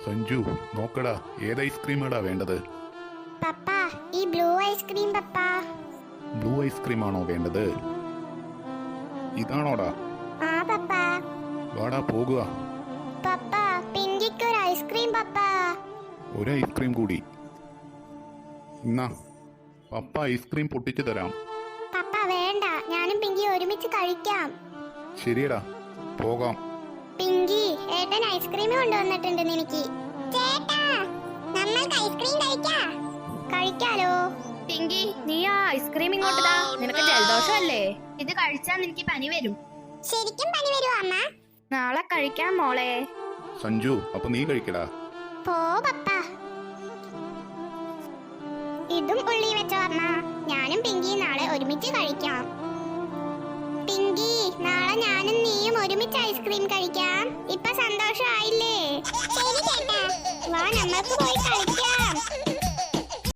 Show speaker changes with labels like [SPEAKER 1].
[SPEAKER 1] സഞ്ജു നോക്കടാ, ഏത് ഐസ്ക്രീമാടാ വേണ്ടത്?
[SPEAKER 2] പപ്പ ഈ ബ്ലൂ ഐസ്ക്രീം പപ്പ.
[SPEAKER 1] ബ്ലൂ ഐസ്ക്രീം ആണോ വേണ്ടത്? ഇതാണോടാ?
[SPEAKER 2] ആ പപ്പ.
[SPEAKER 1] വാടാ പോകുക.
[SPEAKER 2] പപ്പ പിങ്കിക്ക് ഒരു ഐസ്ക്രീം പപ്പ.
[SPEAKER 1] ഒരു ഐസ്ക്രീം കൂടി. എന്നാ പപ്പ ഐസ്ക്രീം പൊട്ടിച്ചു തരാം.
[SPEAKER 2] പപ്പ വേണ്ട, ഞാനും പിങ്കി ഒരുമിച്ച് കഴിക്കാം.
[SPEAKER 1] ശരിയടാ, പോകാം.
[SPEAKER 2] പിങ്കി, ഏട്ടൻ ഐസ്ക്രീം കൊണ്ടുവന്നിട്ടുണ്ട് നിനക്ക്. ചേട്ടാ, നമ്മൾക്ക് ഐസ്ക്രീം കഴിക്കാലോ?
[SPEAKER 3] പിങ്കി, നീ ആ ഐസ്ക്രീം ഇങ്ങോട്ടാ. നിനക്ക് ജലദോഷമല്ലേ? ഇത് കഴിച്ചാൽ നിനക്ക് പനി വരും.
[SPEAKER 2] ശരിക്കും പനി വരുമോ അമ്മ?
[SPEAKER 3] നാളെ കഴിക്കാം മോളെ.
[SPEAKER 1] സഞ്ജു, അപ്പൊ നീ കഴിക്കടാ.
[SPEAKER 2] പോ പപ്പ. ഇതും ഉള്ളി വെച്ചോ അമ്മ. ഞാനും പിങ്കി നാളെ ഒരുമിച്ച് കഴിക്കാം. പിങ്കി, നാളെ ഞാനും നീയും ഒരുമിച്ച് ഐസ്ക്രീം കഴിക്കാം. ഇപ്പൊ സന്തോഷമായില്ലേ? വാ, നമ്മൾക്ക് പോയി കളിക്കാം.